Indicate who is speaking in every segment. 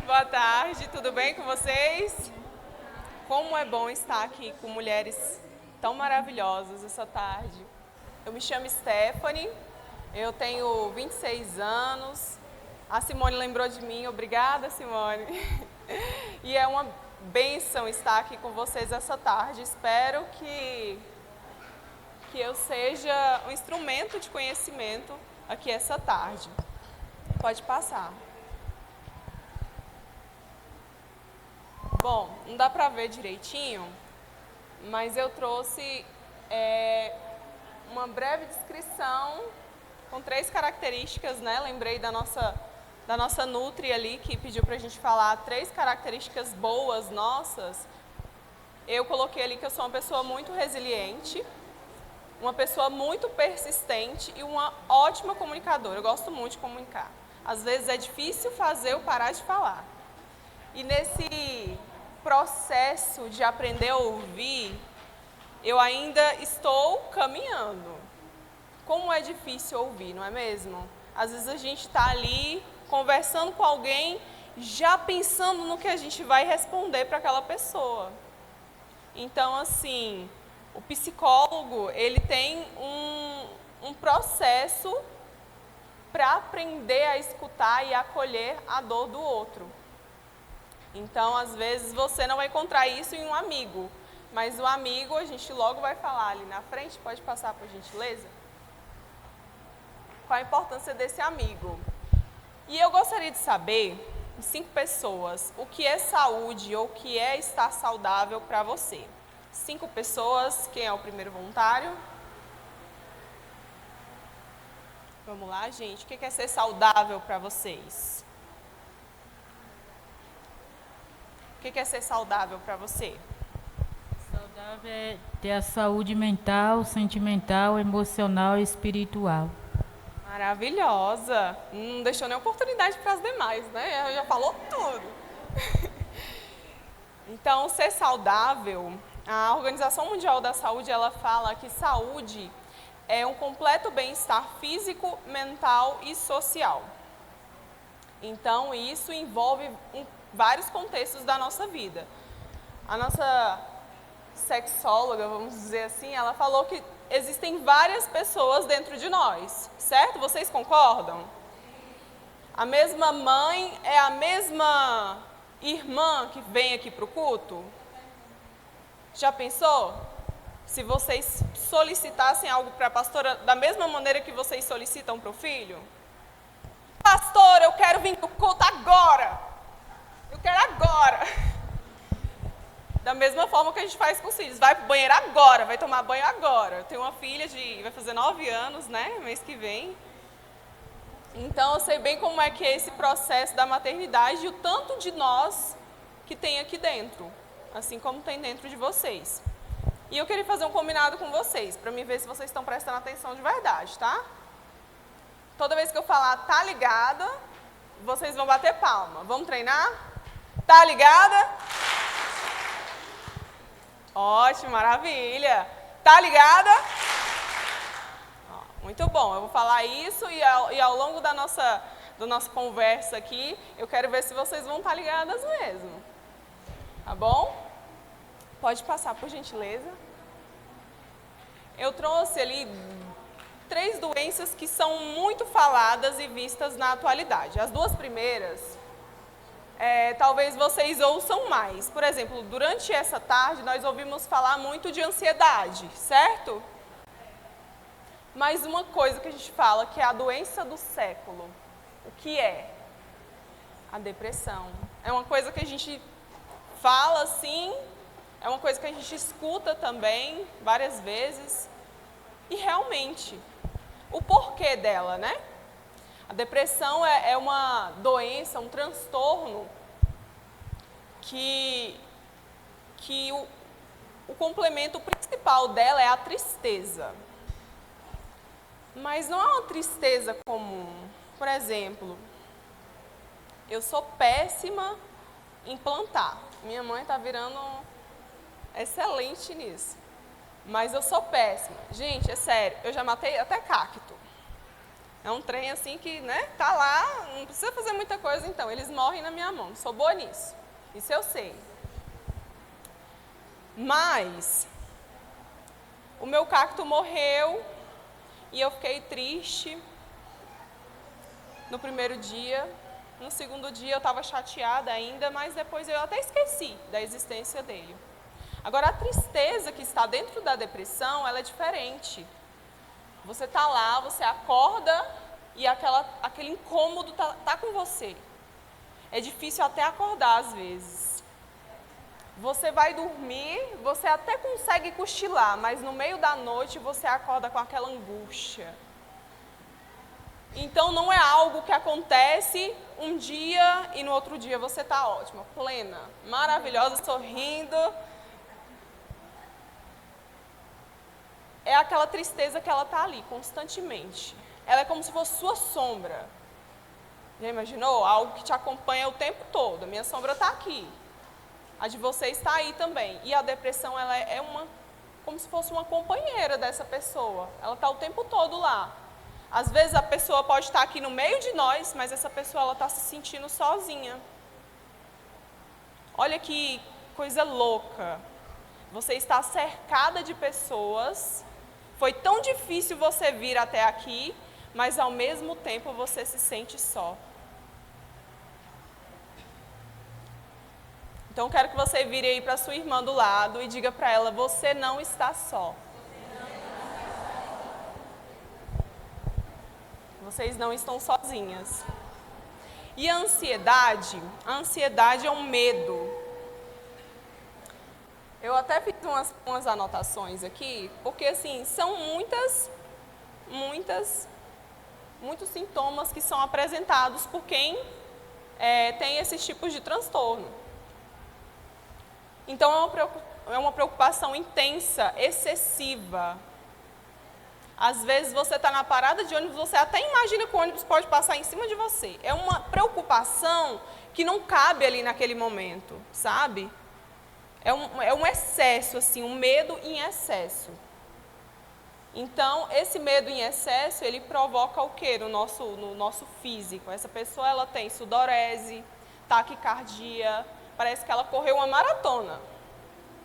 Speaker 1: Boa tarde, tudo bem com vocês? Como é bom estar aqui com mulheres tão maravilhosas essa tarde. Eu me chamo Stephanie, eu tenho 26 anos. A Simone lembrou de mim, obrigada, Simone. E é uma bênção estar aqui com vocês essa tarde. Espero que eu seja um instrumento de conhecimento aqui essa tarde. Pode passar. Bom, não dá para ver direitinho, mas eu trouxe uma breve descrição com 3 características, né? Lembrei da nossa Nutri ali, que pediu para a gente falar 3 características boas nossas. Eu coloquei ali que eu sou uma pessoa muito resiliente, uma pessoa muito persistente e uma ótima comunicadora. Eu gosto muito de comunicar. Às vezes é difícil fazer eu parar de falar. E nesse processo de aprender a ouvir, eu ainda estou caminhando. Como é difícil ouvir, não é mesmo? Às vezes a gente está ali conversando com alguém, já pensando no que a gente vai responder para aquela pessoa. Então, assim, o psicólogo, ele tem um processo para aprender a escutar e acolher a dor do outro. Então, às vezes, você não vai encontrar isso em um amigo, mas o amigo, a gente logo vai falar ali na frente, pode passar por gentileza? Qual a importância desse amigo? E eu gostaria de saber, em 5 pessoas, o que é saúde ou o que é estar saudável para você. 5 pessoas, quem é o primeiro voluntário? Vamos lá, gente, o que é ser saudável para vocês? O que é ser saudável para você?
Speaker 2: Saudável é ter a saúde mental, sentimental, emocional e espiritual.
Speaker 1: Maravilhosa! Não deixou nem oportunidade para as demais, né? Já falou tudo. Então, ser saudável, a Organização Mundial da Saúde, ela fala que saúde é um completo bem-estar físico, mental e social. Então, isso envolve vários contextos da nossa vida. A nossa sexóloga, vamos dizer assim, ela falou que existem várias pessoas dentro de nós, certo? Vocês concordam? A mesma mãe é a mesma irmã que vem aqui para o culto? Já pensou? Se vocês solicitassem algo para a pastora da mesma maneira que vocês solicitam para o filho? Pastor, eu quero vir para o culto agora! Eu quero agora! Da mesma forma que a gente faz com os filhos, vai para o banheiro agora, vai tomar banho agora. Eu tenho uma filha vai fazer 9 anos, né, mês que vem. Então, eu sei bem como é que é esse processo da maternidade e o tanto de nós que tem aqui dentro, assim como tem dentro de vocês. E eu queria fazer um combinado com vocês, para me ver se vocês estão prestando atenção de verdade, tá? Toda vez que eu falar, tá ligada, vocês vão bater palma. Vamos treinar? Tá ligada? Ótimo, maravilha. Tá ligada? Muito bom, eu vou falar isso e ao longo da nossa conversa aqui, eu quero ver se vocês vão estar ligadas mesmo. Tá bom? Pode passar, por gentileza. Eu trouxe ali 3 doenças que são muito faladas e vistas na atualidade. As 2 primeiras, talvez vocês ouçam mais. Por exemplo, durante essa tarde, nós ouvimos falar muito de ansiedade, certo? Mas uma coisa que a gente fala que é a doença do século. O que é? A depressão. É uma coisa que a gente fala assim, é uma coisa que a gente escuta também várias vezes. E realmente, o porquê dela, né? A depressão é uma doença, um transtorno que o complemento principal dela é a tristeza. Mas não é uma tristeza comum. Por exemplo, eu sou péssima em plantar. Minha mãe está virando excelente nisso. Mas eu sou péssima. Gente, é sério, eu já matei até cacto. É um trem assim que, né, tá lá, não precisa fazer muita coisa, então. Eles morrem na minha mão. Sou boa nisso. Isso eu sei. Mas o meu cacto morreu e eu fiquei triste no primeiro dia. No segundo dia eu estava chateada ainda, mas depois eu até esqueci da existência dele. Agora, a tristeza que está dentro da depressão, ela é diferente. Você está lá, você acorda e aquele incômodo tá com você. É difícil até acordar às vezes. Você vai dormir, você até consegue cochilar, mas no meio da noite você acorda com aquela angústia. Então não é algo que acontece um dia e no outro dia você está ótima, plena, maravilhosa, sorrindo. É aquela tristeza que ela está ali constantemente. Ela é como se fosse sua sombra. Já imaginou? Algo que te acompanha o tempo todo. A minha sombra está aqui. A de você está aí também. E a depressão, ela é como se fosse uma companheira dessa pessoa. Ela está o tempo todo lá. Às vezes a pessoa pode estar aqui no meio de nós, mas essa pessoa ela está se sentindo sozinha. Olha que coisa louca. Você está cercada de pessoas. Foi tão difícil você vir até aqui, mas ao mesmo tempo você se sente só. Então eu quero que você vire aí para sua irmã do lado e diga para ela, você não está só. Vocês não estão sozinhas. E a ansiedade é um medo. Eu até fiz umas anotações aqui, porque assim, são muitos sintomas que são apresentados por quem tem esses tipos de transtorno. Então é uma preocupação intensa, excessiva. Às vezes você está na parada de ônibus, você até imagina que o ônibus pode passar em cima de você. É uma preocupação que não cabe ali naquele momento, sabe? É um excesso, assim, um medo em excesso. Então, esse medo em excesso, ele provoca o quê no nosso físico? Essa pessoa, ela tem sudorese, taquicardia, parece que ela correu uma maratona.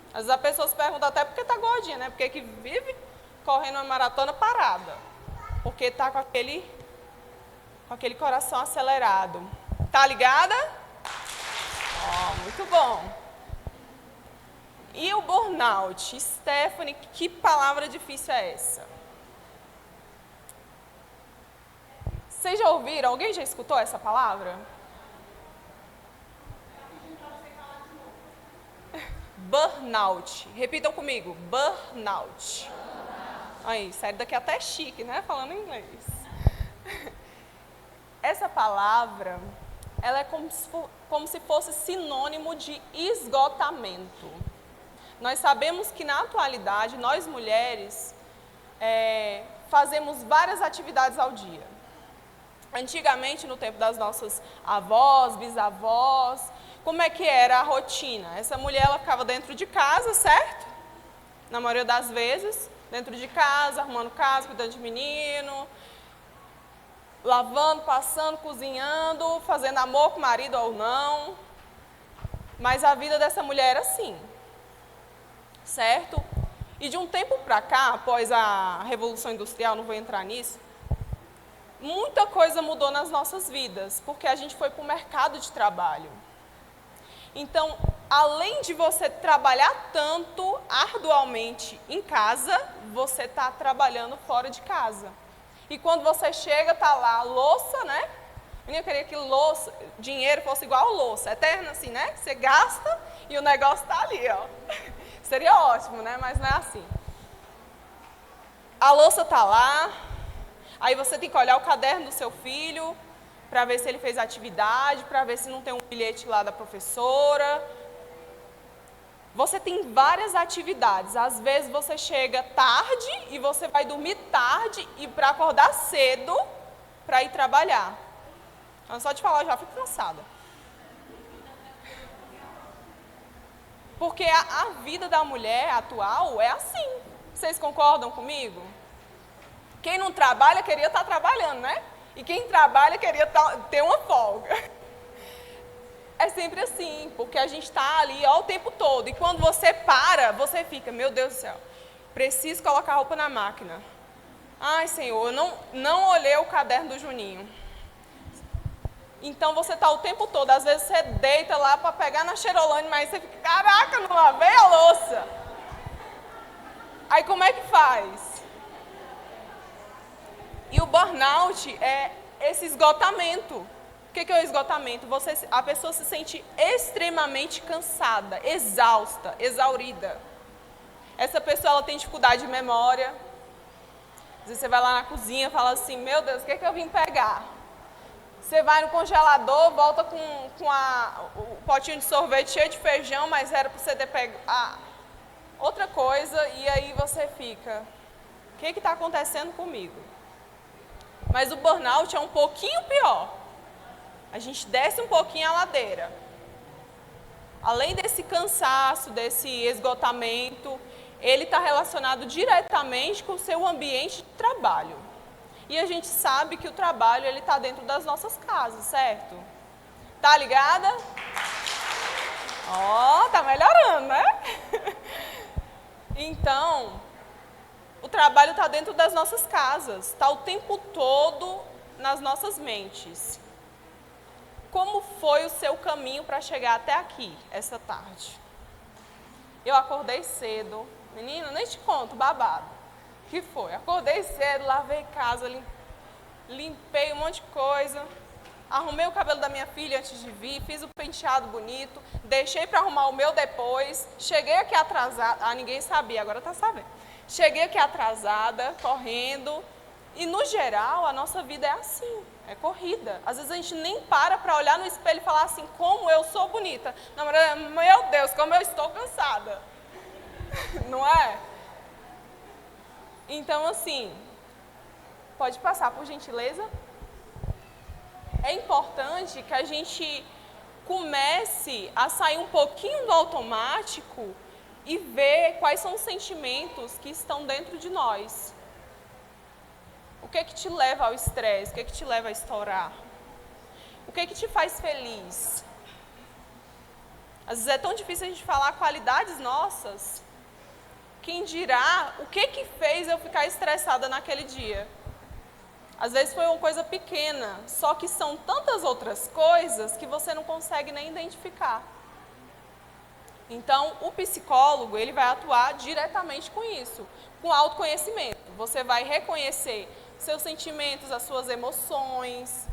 Speaker 1: Às vezes a pessoa se pergunta até porque está gordinha, né? Porque que vive correndo uma maratona parada. Porque está com aquele coração acelerado. Tá ligada? Muito bom. E o burnout? Stephanie, que palavra difícil é essa? Vocês já ouviram? Alguém já escutou essa palavra? Burnout. Repitam comigo. Burnout. Aí, sai daqui até chique, né? Falando inglês. Essa palavra, ela é como se fosse sinônimo de esgotamento. Nós sabemos que na atualidade, nós mulheres, fazemos várias atividades ao dia. Antigamente, no tempo das nossas avós, bisavós, como é que era a rotina? Essa mulher, ela ficava dentro de casa, certo? Na maioria das vezes, dentro de casa, arrumando casa, cuidando de menino, lavando, passando, cozinhando, fazendo amor com o marido ou não. Mas a vida dessa mulher era assim, certo? E de um tempo para cá, após a Revolução Industrial, não vou entrar nisso, muita coisa mudou nas nossas vidas, porque a gente foi para o mercado de trabalho. Então, além de você trabalhar tanto, arduamente em casa, você está trabalhando fora de casa. E quando você chega, está lá a louça, né? Eu queria que dinheiro fosse igual a louça, eterno assim, né? Você gasta e o negócio está ali, ó. Seria ótimo, né? Mas não é assim. A louça está lá, aí você tem que olhar o caderno do seu filho, para ver se ele fez atividade, para ver se não tem um bilhete lá da professora. Você tem várias atividades. Às vezes você chega tarde e você vai dormir tarde e para acordar cedo para ir trabalhar. Então, só de falar, eu já fico cansada. Porque a vida da mulher atual é assim. Vocês concordam comigo? Quem não trabalha queria estar trabalhando, né? E quem trabalha queria ter uma folga. É sempre assim, porque a gente está ali ó, o tempo todo. E quando você para, você fica, meu Deus do céu, preciso colocar a roupa na máquina. Ai, Senhor, eu não olhei o caderno do Juninho. Então você está o tempo todo, às vezes você deita lá para pegar na Cheirolane, mas você fica, caraca, não lavei a louça. Aí como é que faz? E o burnout é esse esgotamento. O que é o esgotamento? A pessoa se sente extremamente cansada, exausta, exaurida. Essa pessoa ela tem dificuldade de memória. Às vezes você vai lá na cozinha e fala assim, meu Deus, o que é que eu vim pegar? Você vai no congelador, volta com o potinho de sorvete cheio de feijão, mas era para você ter pego outra coisa, e aí você fica, o que está acontecendo comigo? Mas o burnout é um pouquinho pior. A gente desce um pouquinho a ladeira. Além desse cansaço, desse esgotamento, ele está relacionado diretamente com o seu ambiente de trabalho. E a gente sabe que o trabalho ele está dentro das nossas casas, certo? Tá ligada? Ó, tá melhorando, né? Então, o trabalho está dentro das nossas casas, está o tempo todo nas nossas mentes. Como foi o seu caminho para chegar até aqui, essa tarde? Eu acordei cedo. Menina, nem te conto, babado. O que foi? Acordei cedo, lavei casa, limpei um monte de coisa. Arrumei o cabelo da minha filha antes de vir, fiz o penteado bonito, deixei para arrumar o meu depois. Cheguei aqui atrasada, ninguém sabia, agora tá sabendo. Cheguei aqui atrasada, correndo. E no geral, a nossa vida é assim. É corrida. Às vezes a gente nem para olhar no espelho e falar assim, como eu sou bonita. Não, meu Deus, como eu estou cansada. Não é? Então, assim, pode passar, por gentileza? É importante que a gente comece a sair um pouquinho do automático e ver quais são os sentimentos que estão dentro de nós. O que é que te leva ao estresse? O que é que te leva a estourar? O que é que te faz feliz? Às vezes é tão difícil a gente falar qualidades nossas. Quem dirá o que que fez eu ficar estressada naquele dia? Às vezes foi uma coisa pequena, só que são tantas outras coisas que você não consegue nem identificar. Então, o psicólogo, ele vai atuar diretamente com isso, com autoconhecimento. Você vai reconhecer seus sentimentos, as suas emoções,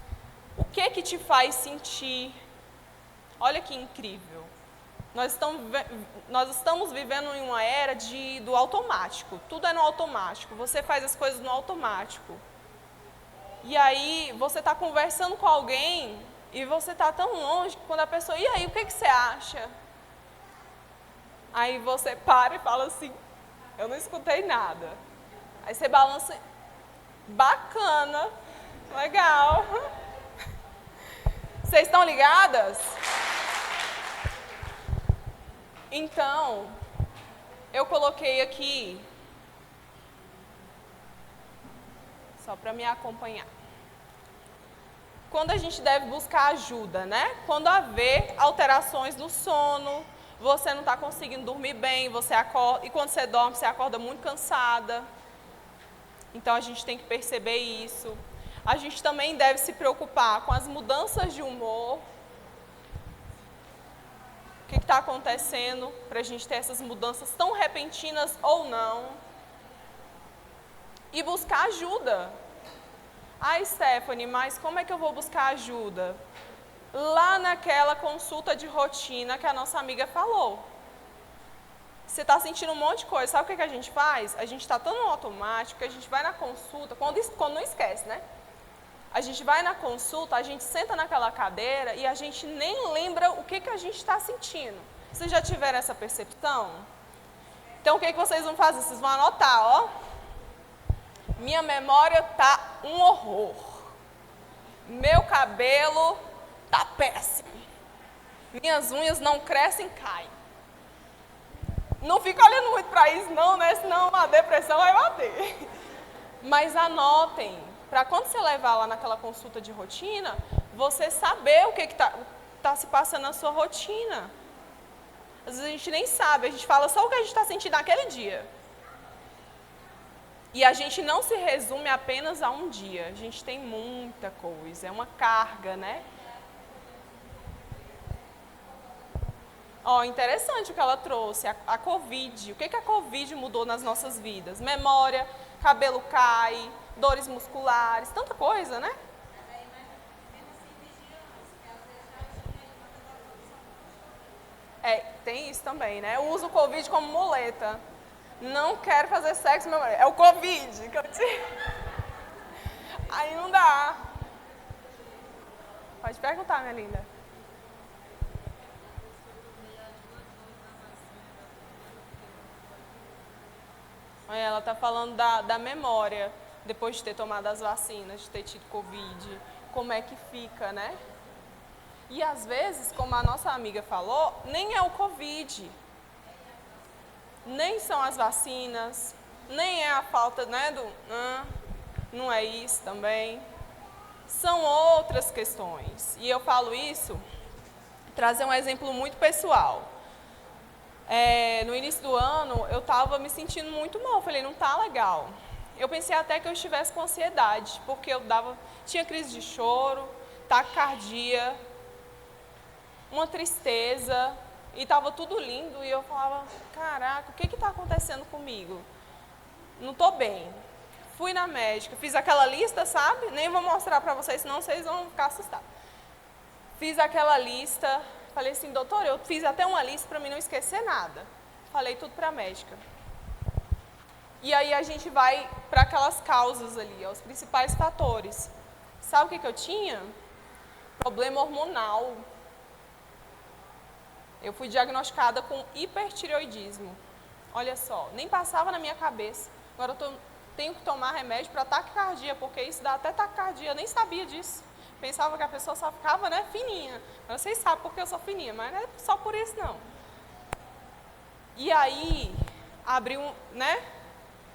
Speaker 1: o que te faz sentir. Olha que incrível. Nós estamos vivendo em uma era do automático. Tudo é no automático. Você faz as coisas no automático. E aí, você está conversando com alguém e você está tão longe que quando a pessoa, e aí, o que você acha? Aí você para e fala assim, eu não escutei nada. Aí você balança, bacana, legal. Vocês estão ligadas? Então, eu coloquei aqui, só para me acompanhar. Quando a gente deve buscar ajuda, né? Quando haver alterações no sono, você não está conseguindo dormir bem, você acorda, e quando você dorme, você acorda muito cansada. Então, a gente tem que perceber isso. A gente também deve se preocupar com as mudanças de humor. O que está acontecendo para a gente ter essas mudanças tão repentinas ou não. E buscar ajuda. Ah, Stephanie, mas como é que eu vou buscar ajuda? Lá naquela consulta de rotina que a nossa amiga falou. Você está sentindo um monte de coisa, sabe o que a gente faz? A gente está tão no automático que a gente vai na consulta, quando não esquece, né? A gente vai na consulta, a gente senta naquela cadeira e a gente nem lembra o que a gente está sentindo. Vocês já tiveram essa percepção? Então, o que vocês vão fazer? Vocês vão anotar, ó. Minha memória tá um horror. Meu cabelo tá péssimo. Minhas unhas não crescem, caem. Não fica olhando muito para isso não, né? Senão a depressão vai bater. Mas anotem. Para quando você levar lá naquela consulta de rotina, você saber o que está se passando na sua rotina. Às vezes a gente nem sabe, a gente fala só o que a gente está sentindo naquele dia. E a gente não se resume apenas a um dia, a gente tem muita coisa, é uma carga, né? Ó, interessante o que ela trouxe, a Covid. O que a Covid mudou nas nossas vidas? Memória, cabelo cai, dores musculares, tanta coisa, né? Tem isso também, né? Eu uso o Covid como muleta. Não quero fazer sexo, meu marido. É o Covid que eu tive. Aí não dá. Pode perguntar, minha linda. Ela está falando da memória, depois de ter tomado as vacinas, de ter tido Covid, como é que fica, né? E às vezes, como a nossa amiga falou, nem é o Covid, nem são as vacinas, nem é a falta, né, não é isso também. São outras questões. E eu falo isso, trazer um exemplo muito pessoal. No início do ano, eu estava me sentindo muito mal, falei, não está legal. Eu pensei até que eu estivesse com ansiedade, porque tinha crise de choro, taquicardia, uma tristeza, e estava tudo lindo, e eu falava, caraca, o que está acontecendo comigo? Não estou bem. Fui na médica, fiz aquela lista, sabe? Nem vou mostrar para vocês, senão vocês vão ficar assustados. Fiz aquela lista. Falei assim, doutor, eu fiz até uma lista para mim não esquecer nada. Falei tudo para a médica. E aí a gente vai para aquelas causas ali, os principais fatores. Sabe o que eu tinha? Problema hormonal. Eu fui diagnosticada com hipertireoidismo. Olha só, nem passava na minha cabeça. Agora eu tenho que tomar remédio para taquicardia, porque isso dá até taquicardia. Eu nem sabia disso. Pensava que a pessoa só ficava, né, fininha. Vocês sabem porque eu sou fininha, mas não é só por isso, não. E aí, abriu, né,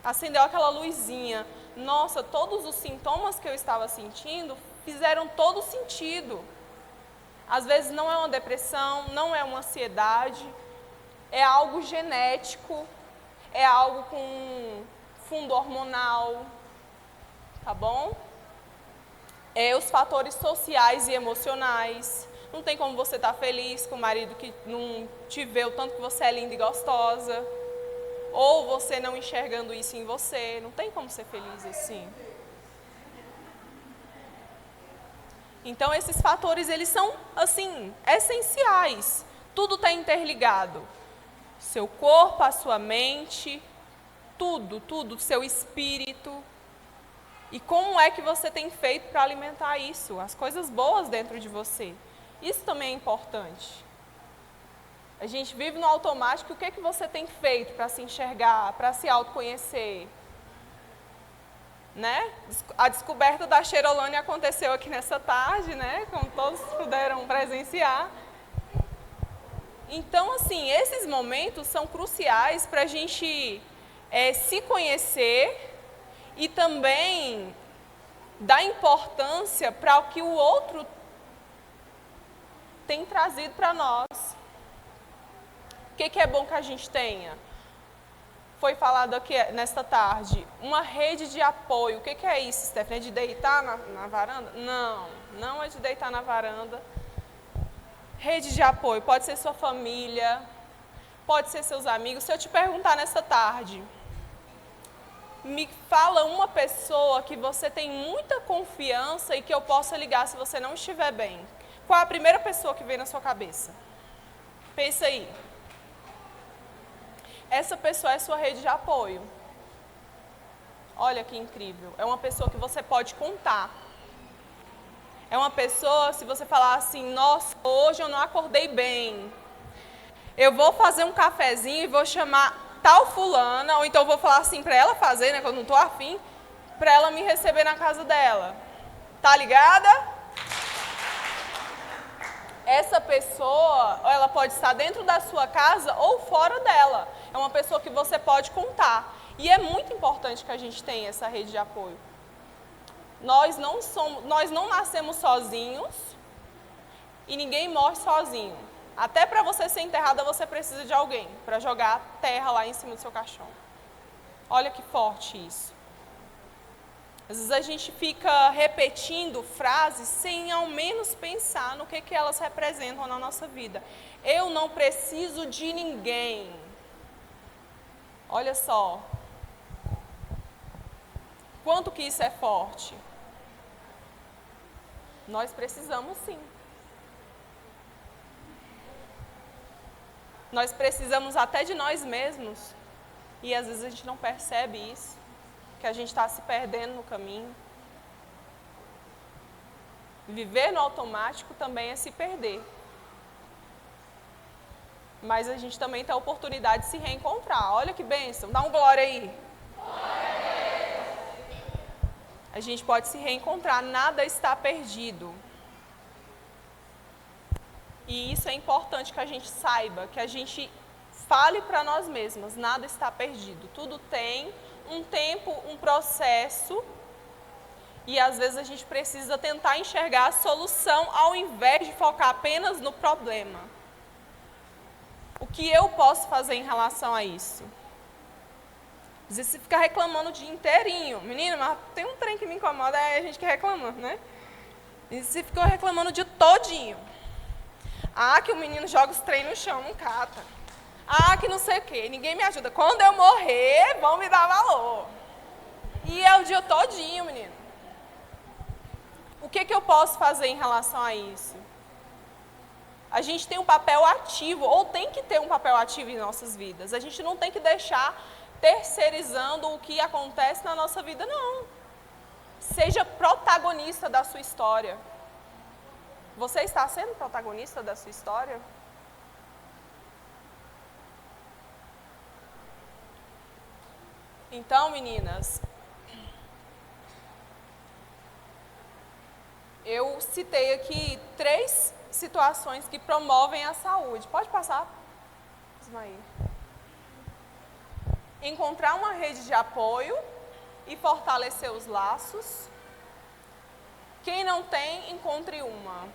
Speaker 1: acendeu aquela luzinha. Nossa, todos os sintomas que eu estava sentindo fizeram todo sentido. Às vezes não é uma depressão, não é uma ansiedade, é algo genético, é algo com fundo hormonal, tá bom? Os fatores sociais e emocionais. Não tem como você estar feliz com o marido que não te vê o tanto que você é linda e gostosa. Ou você não enxergando isso em você. Não tem como ser feliz assim. Então, esses fatores, eles são, assim, essenciais. Tudo está interligado. Seu corpo, a sua mente, tudo, seu espírito. E como é que você tem feito para alimentar isso? As coisas boas dentro de você. Isso também é importante. A gente vive no automático. O que é que você tem feito para se enxergar, para se autoconhecer? Né? A descoberta da Cheirolane aconteceu aqui nessa tarde, né? Como todos puderam presenciar. Então, assim, esses momentos são cruciais para a gente se conhecer e também dar importância para o que o outro tem trazido para nós. O que é bom que a gente tenha? Foi falado aqui nesta tarde, uma rede de apoio. O que é isso, Stephanie? É de deitar na varanda? Não, não é de deitar na varanda. Rede de apoio, pode ser sua família, pode ser seus amigos. Se eu te perguntar nesta tarde, me fala uma pessoa que você tem muita confiança e que eu possa ligar se você não estiver bem. Qual é a primeira pessoa que vem na sua cabeça? Pensa aí. Essa pessoa é sua rede de apoio. Olha que incrível. É uma pessoa que você pode contar. É uma pessoa, se você falar assim, nossa, hoje eu não acordei bem. Eu vou fazer um cafezinho e vou chamar tal fulana, ou então eu vou falar assim para ela fazer, né, que eu não estou afim, para ela me receber na casa dela. Tá ligada? Essa pessoa, ela pode estar dentro da sua casa ou fora dela. É uma pessoa que você pode contar. E é muito importante que a gente tenha essa rede de apoio. Nós não nascemos sozinhos e ninguém morre sozinho. Até para você ser enterrada, você precisa de alguém para jogar terra lá em cima do seu caixão. Olha que forte isso. Às vezes a gente fica repetindo frases sem ao menos pensar no que elas representam na nossa vida. Eu não preciso de ninguém. Olha só. Quanto que isso é forte? Nós precisamos sim. Nós precisamos até de nós mesmos. E às vezes a gente não percebe isso. Que a gente está se perdendo no caminho. Viver no automático também é se perder. Mas a gente também tem a oportunidade de se reencontrar. Olha que bênção. Dá um glória aí. A gente pode se reencontrar. Nada está perdido. E isso é importante que a gente saiba, que a gente fale para nós mesmas. Nada está perdido. Tudo tem um tempo, um processo, e às vezes a gente precisa tentar enxergar a solução ao invés de focar apenas no problema. O que eu posso fazer em relação a isso? Às vezes você fica reclamando o dia inteirinho. Menina, mas tem um trem que me incomoda, é a gente que reclama, né? E você ficou reclamando o dia todinho. Ah, que o menino joga os trem no chão, não cata. Ah, que não sei o quê, ninguém me ajuda. Quando eu morrer, vão me dar valor. E é o dia todinho, menino. O que eu posso fazer em relação a isso? A gente tem um papel ativo, ou tem que ter um papel ativo em nossas vidas. A gente não tem que deixar terceirizando o que acontece na nossa vida, não. Seja protagonista da sua história. Você está sendo protagonista da sua história? Então, meninas, eu citei aqui 3 situações que promovem a saúde. Pode passar, Ismael. Encontrar uma rede de apoio e fortalecer os laços. Quem não tem, encontre uma.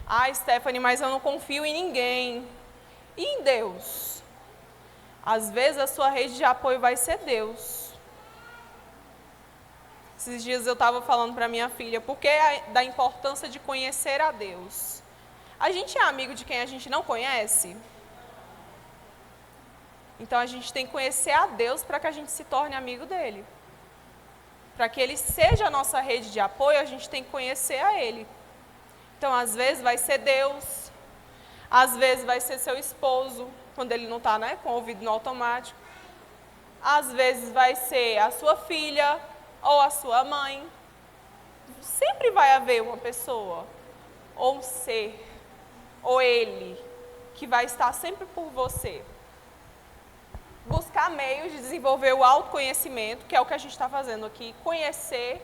Speaker 1: Ah, Stephanie, mas eu não confio em ninguém. E em Deus? Às vezes a sua rede de apoio vai ser Deus. Esses dias eu estava falando para minha filha, por que da importância de conhecer a Deus? A gente é amigo de quem a gente não conhece? Então a gente tem que conhecer a Deus para que a gente se torne amigo dele. Para que ele seja a nossa rede de apoio, a gente tem que conhecer a ele. Então às vezes vai ser Deus, às vezes vai ser seu esposo, quando ele não está, né, com o ouvido no automático. Às vezes vai ser a sua filha ou a sua mãe. Sempre vai haver uma pessoa, ou um ser, ou ele, que vai estar sempre por você. Buscar meios de desenvolver o autoconhecimento, que é o que a gente está fazendo aqui. Conhecer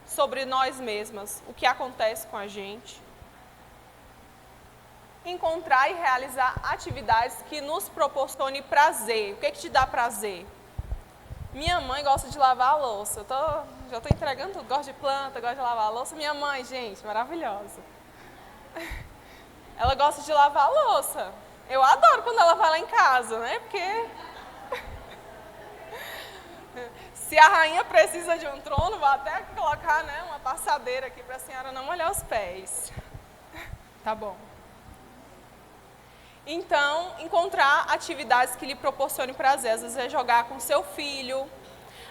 Speaker 1: sobre nós mesmas, o que acontece com a gente. Encontrar e realizar atividades que nos proporcionem prazer. O que te dá prazer? Minha mãe gosta de lavar a louça. Já estou entregando tudo. Gosto de planta, gosto de lavar a louça. Minha mãe, gente, maravilhosa. Ela gosta de lavar a louça. Eu adoro quando ela vai lá em casa, né? Porque se a rainha precisa de um trono, vou até colocar, né, uma passadeira aqui para a senhora não molhar os pés. Tá bom. Então, encontrar atividades que lhe proporcionem prazer. Às vezes é jogar com seu filho,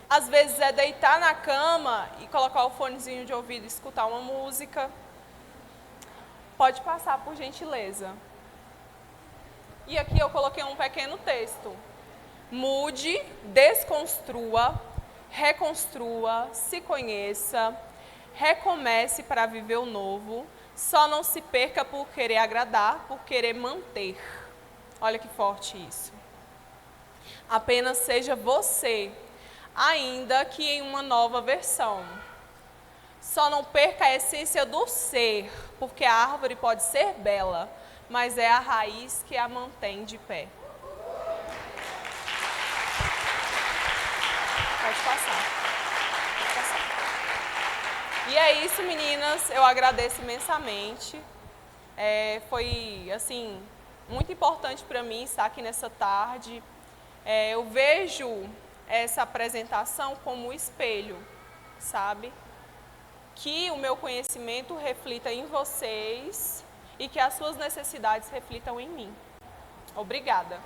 Speaker 1: às vezes é deitar na cama e colocar o fonezinho de ouvido e escutar uma música. Pode passar, por gentileza. E aqui eu coloquei um pequeno texto. Mude, desconstrua, reconstrua, se conheça, recomece para viver o novo. Só não se perca por querer agradar, por querer manter. Olha que forte isso. Apenas seja você, ainda que em uma nova versão. Só não perca a essência do ser, porque a árvore pode ser bela, mas é a raiz que a mantém de pé. Pode passar. Pode passar. E é isso, meninas. Eu agradeço imensamente. Foi, assim, muito importante para mim estar aqui nessa tarde. Eu vejo essa apresentação como um espelho, sabe? Que o meu conhecimento reflita em vocês e que as suas necessidades reflitam em mim. Obrigada.